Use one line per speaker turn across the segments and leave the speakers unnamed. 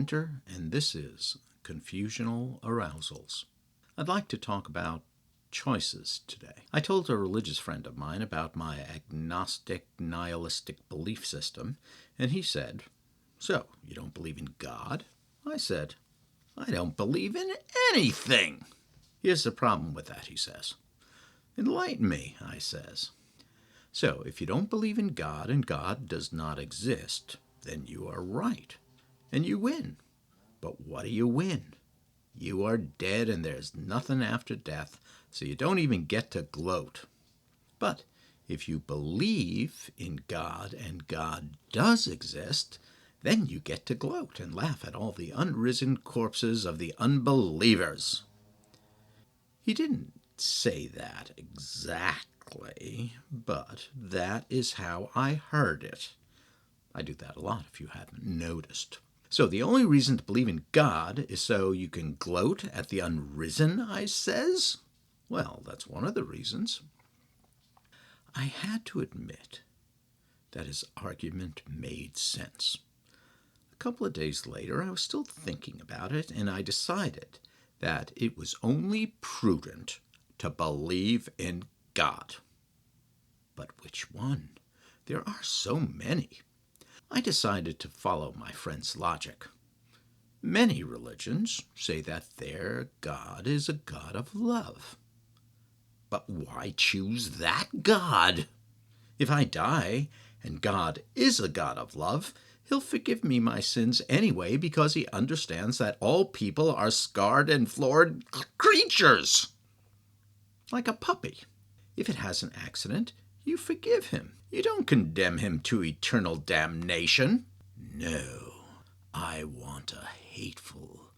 Hunter, and this is Confusional Arousals. I'd like to talk about choices today. I told a religious friend of mine about my agnostic, nihilistic belief system, and he said, "So, you don't believe in God?" I said, "I don't believe in anything." "Here's the problem with that," he says. "Enlighten me," I says. "So, if you don't believe in God and God does not exist, then you are right, and you win. But what do you win? You are dead and there's nothing after death, so you don't even get to gloat. But if you believe in God and God does exist, then you get to gloat and laugh at all the unrisen corpses of the unbelievers." He didn't say that exactly, but that is how I heard it. I do that a lot if you haven't noticed. So the only reason to believe in God is so you can gloat at the unrisen, I says? Well, that's one of the reasons. I had to admit that his argument made sense. A couple of days later, I was still thinking about it, and I decided that it was only prudent to believe in God. But which one? There are so many. I decided to follow my friend's logic. Many religions say that their God is a God of love. But why choose that God? If I die and God is a God of love, He'll forgive me my sins anyway because He understands that all people are scarred and flawed creatures. Like a puppy. If it has an accident, you forgive him. You don't condemn him to eternal damnation. No, I want a hateful,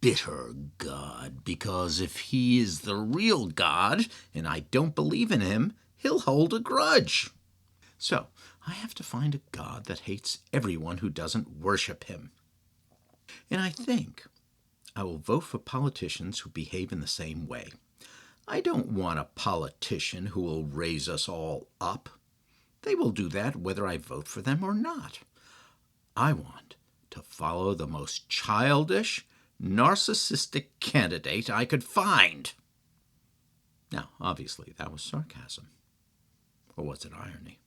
bitter God, because if He is the real God and I don't believe in Him, He'll hold a grudge. So, I have to find a God that hates everyone who doesn't worship Him. And I think I will vote for politicians who behave in the same way. I don't want a politician who will raise us all up. They will do that whether I vote for them or not. I want to follow the most childish, narcissistic candidate I could find. Now, obviously, that was sarcasm. Or was it irony?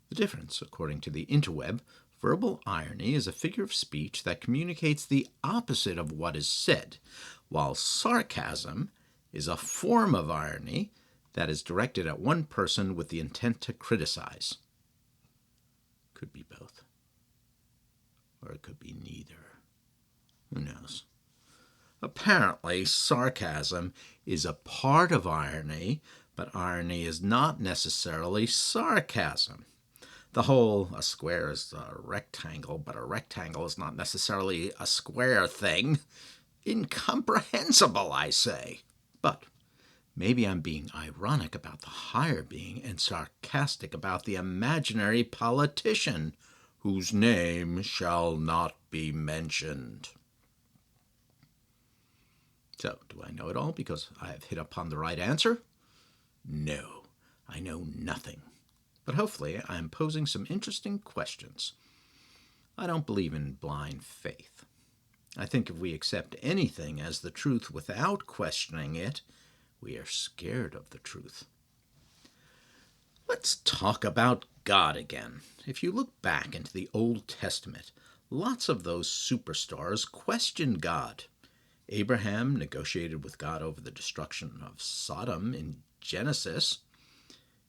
The difference, according to the interweb, verbal irony is a figure of speech that communicates the opposite of what is said, while sarcasm is a form of irony that is directed at one person with the intent to criticize. Could be both. Or it could be neither. Who knows? Apparently, sarcasm is a part of irony, but irony is not necessarily sarcasm. The whole, a square is a rectangle, but a rectangle is not necessarily a square thing. Incomprehensible, I say. But maybe I'm being ironic about the higher being and sarcastic about the imaginary politician whose name shall not be mentioned. So, do I know it all because I have hit upon the right answer? No, I know nothing. But hopefully I am posing some interesting questions. I don't believe in blind faith. I think if we accept anything as the truth without questioning it, we are scared of the truth. Let's talk about God again. If you look back into the Old Testament, lots of those superstars questioned God. Abraham negotiated with God over the destruction of Sodom in Genesis.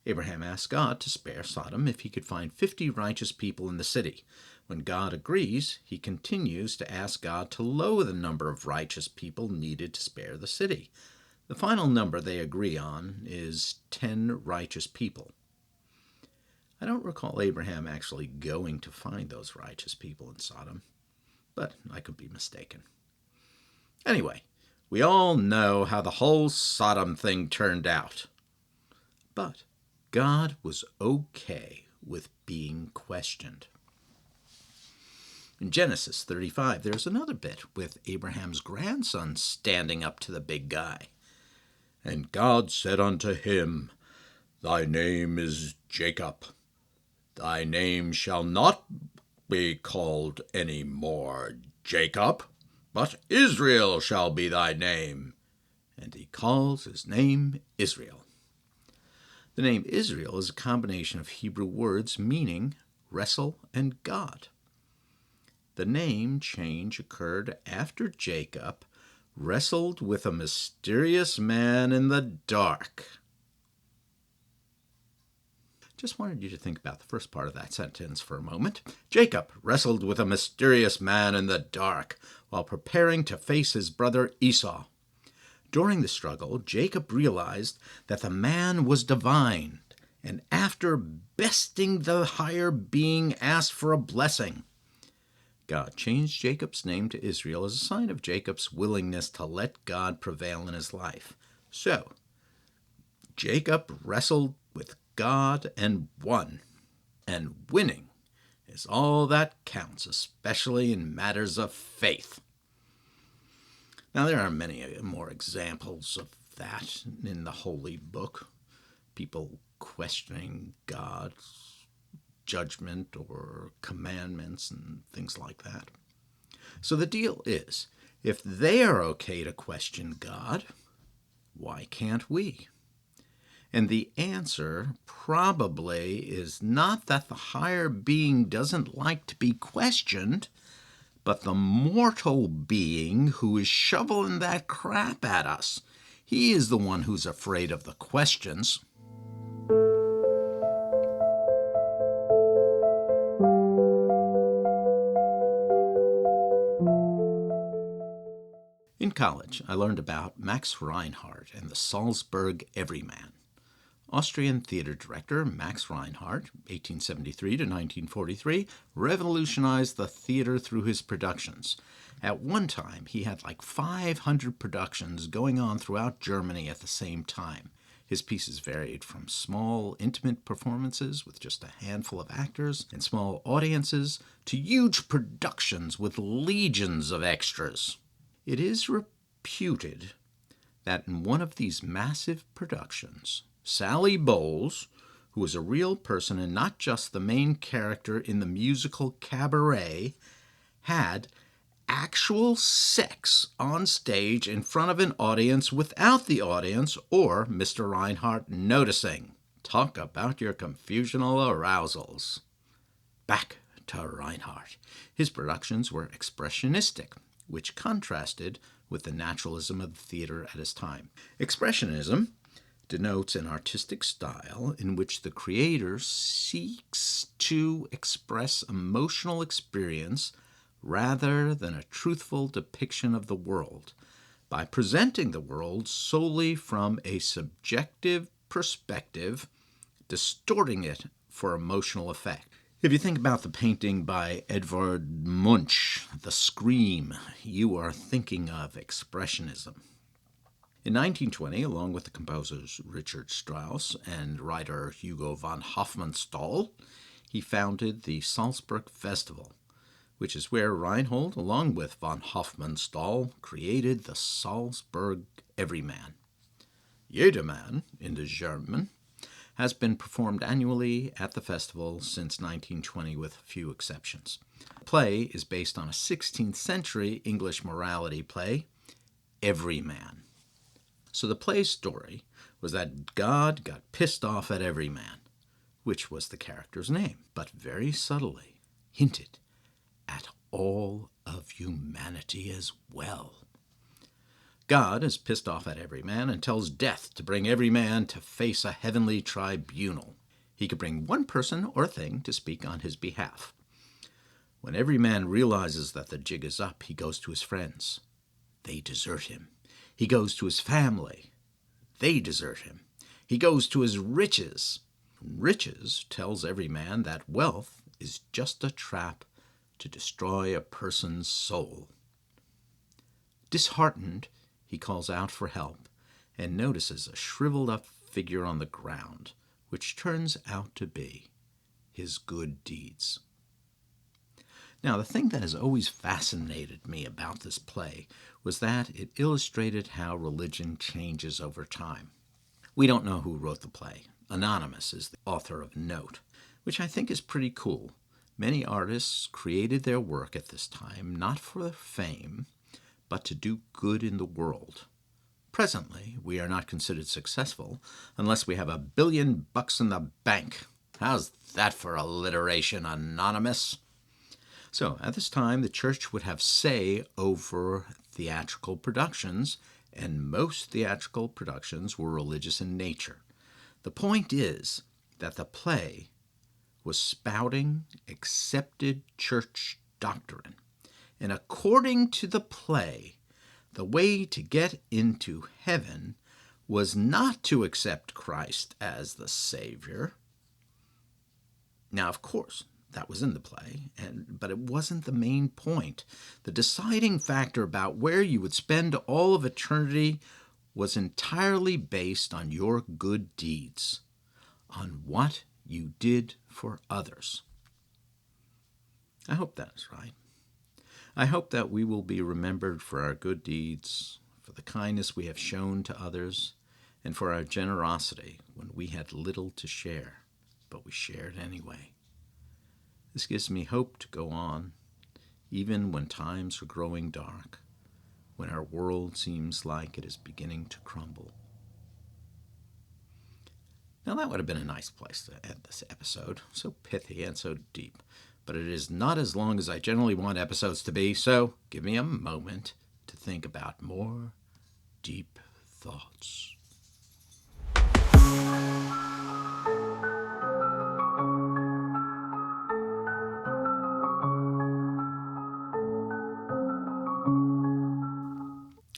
Abraham asked God to spare Sodom if he could find 50 righteous people in the city. When God agrees, he continues to ask God to lower the number of righteous people needed to spare the city. The final number they agree on is 10 righteous people. I don't recall Abraham actually going to find those righteous people in Sodom, but I could be mistaken. Anyway, we all know how the whole Sodom thing turned out. But God was okay with being questioned. In Genesis 35, there's another bit with Abraham's grandson standing up to the big guy. "And God said unto him, Thy name is Jacob. Thy name shall not be called any more Jacob, but Israel shall be thy name. And he calls his name Israel. The name Israel is a combination of Hebrew words meaning wrestle and God. The name change occurred after Jacob wrestled with a mysterious man in the dark. Just wanted you to think about the first part of that sentence for a moment. Jacob wrestled with a mysterious man in the dark while preparing to face his brother Esau. During the struggle, Jacob realized that the man was divine, and after besting the higher being, asked for a blessing. God changed Jacob's name to Israel as a sign of Jacob's willingness to let God prevail in his life. So, Jacob wrestled with God and won. And winning is all that counts, especially in matters of faith. Now, there are many more examples of that in the Holy Book. People questioning God's judgment or commandments and things like that. So the deal is, if they are okay to question God, why can't we? And the answer probably is not that the higher being doesn't like to be questioned, but the mortal being who is shoveling that crap at us. He is the one who's afraid of the questions. In college, I learned about Max Reinhardt and the Salzburg Everyman. Austrian theater director Max Reinhardt, 1873 to 1943, revolutionized the theater through his productions. At one time, he had like 500 productions going on throughout Germany at the same time. His pieces varied from small, intimate performances with just a handful of actors and small audiences to huge productions with legions of extras. It is reputed that in one of these massive productions, Sally Bowles, who was a real person and not just the main character in the musical Cabaret, had actual sex on stage in front of an audience without the audience or Mr. Reinhardt noticing. Talk about your confusional arousals. Back to Reinhardt. His productions were expressionistic, which contrasted with the naturalism of the theater at his time. Expressionism denotes an artistic style in which the creator seeks to express emotional experience rather than a truthful depiction of the world, by presenting the world solely from a subjective perspective, distorting it for emotional effect. If you think about the painting by Edvard Munch, The Scream, you are thinking of Expressionism. In 1920, along with the composers Richard Strauss and writer Hugo von Hofmannsthal, he founded the Salzburg Festival, which is where Reinhold, along with von Hofmannsthal, created the Salzburg Everyman. Jedermann, in the German, has been performed annually at the festival since 1920 with a few exceptions. The play is based on a 16th century English morality play, Everyman. So the play's story was that God got pissed off at Everyman, which was the character's name, but very subtly hinted at all of humanity as well. God is pissed off at Everyman and tells Death to bring Everyman to face a heavenly tribunal. He could bring one person or thing to speak on his behalf. When Everyman realizes that the jig is up, he goes to his friends. They desert him. He goes to his family. They desert him. He goes to his riches. Riches tells Everyman that wealth is just a trap to destroy a person's soul. Disheartened, he calls out for help and notices a shriveled-up figure on the ground, which turns out to be his good deeds. Now, the thing that has always fascinated me about this play was that it illustrated how religion changes over time. We don't know who wrote the play. Anonymous is the author of note, which I think is pretty cool. Many artists created their work at this time not for fame, but to do good in the world. Presently, we are not considered successful unless we have $1 billion in the bank. How's that for alliteration, Anonymous? So, at this time, the church would have say over theatrical productions, and most theatrical productions were religious in nature. The point is that the play was spouting accepted church doctrine. And according to the play, the way to get into heaven was not to accept Christ as the Savior. Now, of course, that was in the play, but it wasn't the main point. The deciding factor about where you would spend all of eternity was entirely based on your good deeds, on what you did for others. I hope that's right. I hope that we will be remembered for our good deeds, for the kindness we have shown to others, and for our generosity when we had little to share, but we shared anyway. This gives me hope to go on, even when times are growing dark, when our world seems like it is beginning to crumble. Now that would have been a nice place to end this episode, so pithy and so deep. But it is not as long as I generally want episodes to be, so give me a moment to think about more deep thoughts.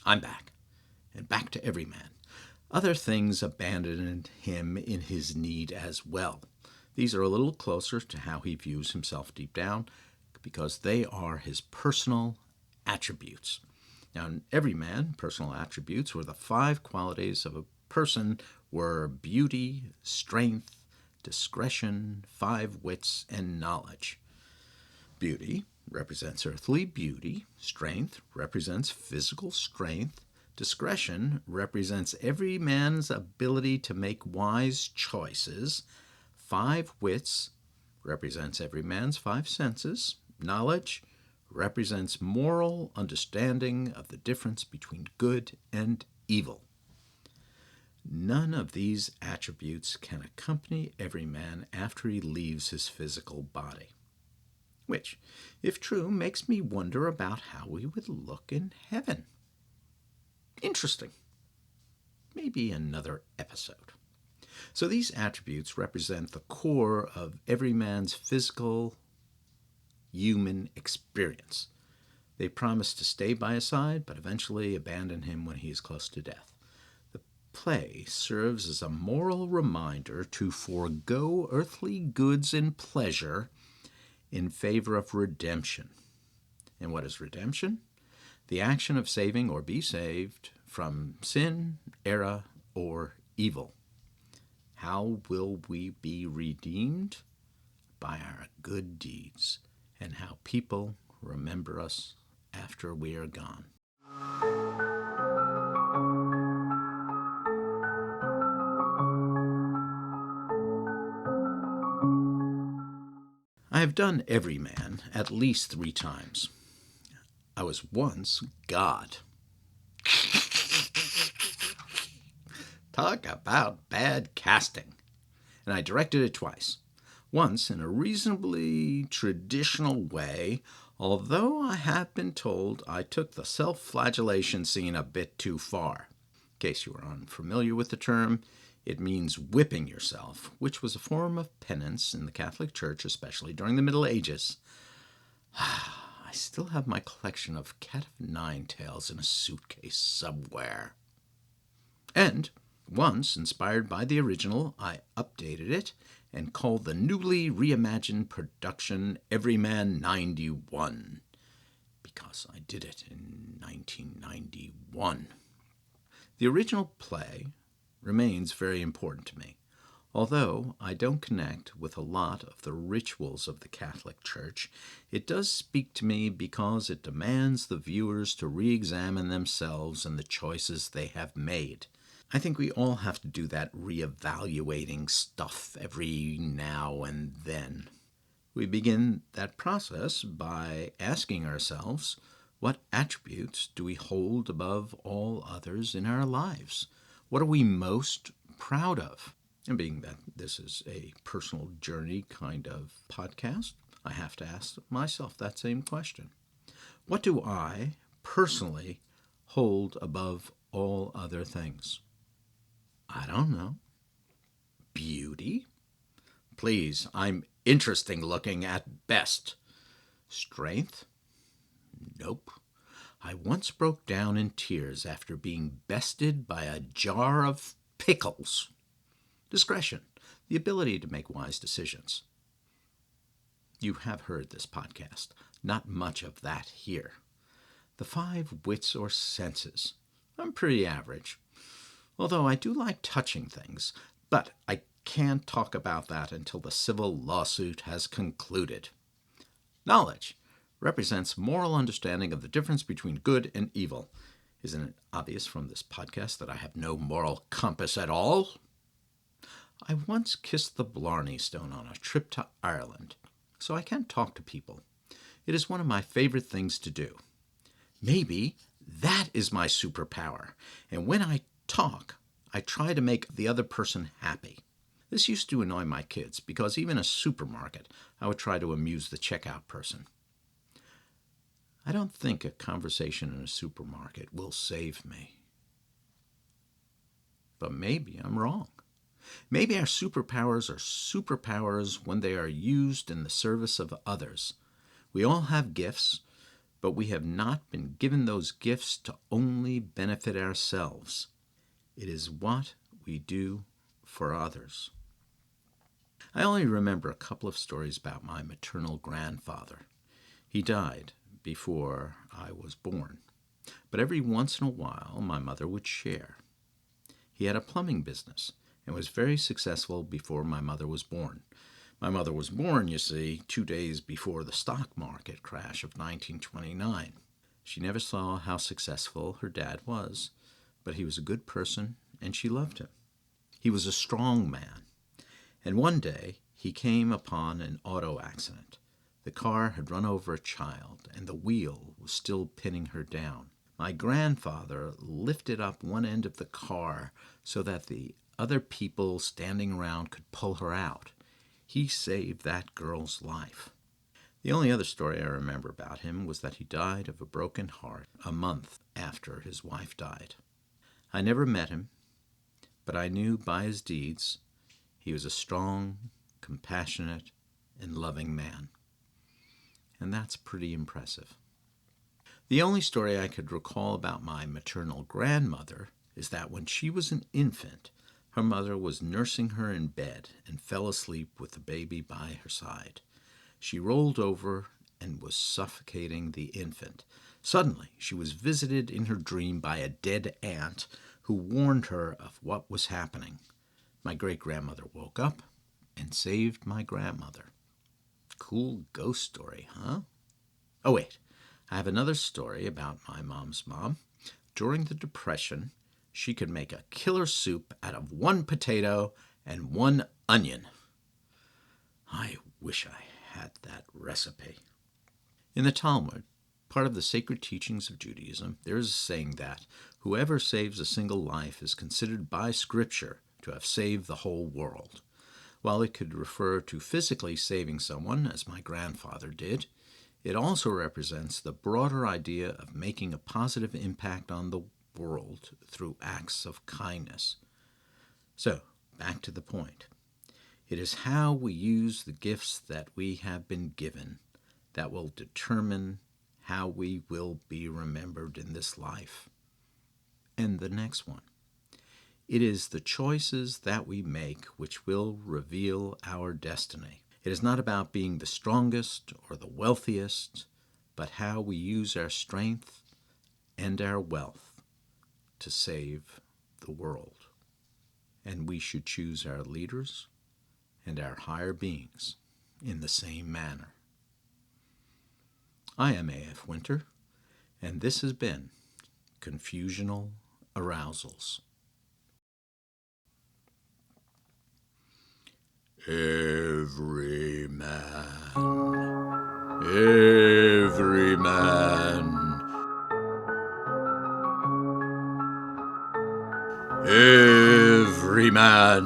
I'm back, and back to Everyman. Other things abandoned him in his need as well. These are a little closer to how he views himself deep down, because they are his personal attributes. Now, in Everyman, personal attributes were the 5 qualities of a person were beauty, strength, discretion, 5 wits, and knowledge. Beauty represents earthly beauty. Strength represents physical strength. Discretion represents every man's ability to make wise choices. 5 wits represents every man's 5 senses. Knowledge represents moral understanding of the difference between good and evil. None of these attributes can accompany every man after he leaves his physical body. Which, if true, makes me wonder about how we would look in heaven. Interesting. Maybe another episode. So these attributes represent the core of every man's physical, human experience. They promise to stay by his side, but eventually abandon him when he is close to death. The play serves as a moral reminder to forego earthly goods and pleasure in favor of redemption. And what is redemption? The action of saving or be saved from sin, error, or evil. How will we be redeemed? By our good deeds, and how people remember us after we are gone. I have done Everyman at least 3 times. I was once God. Talk about bad casting. And I directed it twice. Once in a reasonably traditional way, although I have been told I took the self-flagellation scene a bit too far. In case you are unfamiliar with the term, it means whipping yourself, which was a form of penance in the Catholic Church, especially during the Middle Ages. I still have my collection of Cat of Nine Tails in a suitcase somewhere. And once, inspired by the original, I updated it and called the newly reimagined production Everyman 91, because I did it in 1991. The original play remains very important to me, although I don't connect with a lot of the rituals of the Catholic Church. It does speak to me because it demands the viewers to re-examine themselves and the choices they have made. I think we all have to do that re-evaluating stuff every now and then. We begin that process by asking ourselves, what attributes do we hold above all others in our lives? What are we most proud of? And being that this is a personal journey kind of podcast, I have to ask myself that same question. What do I personally hold above all other things? I don't know. Beauty? Please, I'm interesting looking at best. Strength? Nope. I once broke down in tears after being bested by a jar of pickles. Discretion, the ability to make wise decisions. You have heard this podcast. Not much of that here. The 5 wits or senses. I'm pretty average. Although I do like touching things, but I can't talk about that until the civil lawsuit has concluded. Knowledge represents moral understanding of the difference between good and evil. Isn't it obvious from this podcast that I have no moral compass at all? I once kissed the Blarney Stone on a trip to Ireland, so I can talk to people. It is one of my favorite things to do. Maybe that is my superpower, and when I talk, I try to make the other person happy. This used to annoy my kids because even in a supermarket, I would try to amuse the checkout person. I don't think a conversation in a supermarket will save me. But maybe I'm wrong. Maybe our superpowers are superpowers when they are used in the service of others. We all have gifts, but we have not been given those gifts to only benefit ourselves. It is what we do for others. I only remember a couple of stories about my maternal grandfather. He died before I was born, but every once in a while my mother would share. He had a plumbing business and was very successful before my mother was born. My mother was born, you see, 2 days before the stock market crash of 1929. She never saw how successful her dad was, but he was a good person and she loved him. He was a strong man, and one day he came upon an auto accident. The car had run over a child, and the wheel was still pinning her down. My grandfather lifted up one end of the car so that the other people standing around could pull her out. He saved that girl's life. The only other story I remember about him was that he died of a broken heart a month after his wife died. I never met him, but I knew by his deeds he was a strong, compassionate, and loving man. And that's pretty impressive. The only story I could recall about my maternal grandmother is that when she was an infant, her mother was nursing her in bed and fell asleep with the baby by her side. She rolled over and was suffocating the infant. Suddenly, she was visited in her dream by a dead aunt who warned her of what was happening. My great-grandmother woke up and saved my grandmother. Cool ghost story, huh? Oh, wait. I have another story about my mom's mom. During the Depression, she could make a killer soup out of 1 potato and 1 onion. I wish I had that recipe. In the Talmud, part of the sacred teachings of Judaism, there is a saying that whoever saves a single life is considered by Scripture to have saved the whole world. While it could refer to physically saving someone, as my grandfather did, it also represents the broader idea of making a positive impact on the world through acts of kindness. So, back to the point. It is how we use the gifts that we have been given that will determine how we will be remembered in this life and the next one. It is the choices that we make which will reveal our destiny. It is not about being the strongest or the wealthiest, but how we use our strength and our wealth to save the world. And we should choose our leaders and our higher beings in the same manner. I am A.F. Winter, and this has been Confusional Arousals. Everyman. Everyman. Everyman.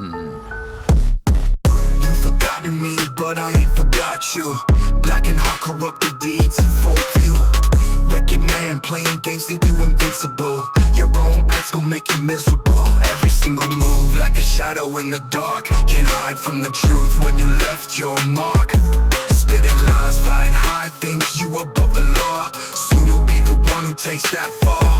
You've forgotten me, but I ain't forgot you. Black and hot corrupted deeds and folk view. Wicked man playing games, think you invincible. Your own acts gon' make you miserable. Every single move like a shadow in the dark. Can't hide from the truth when you left your mark. Spitting lies, flying high, think you above the law. Soon you'll be the one who takes that fall.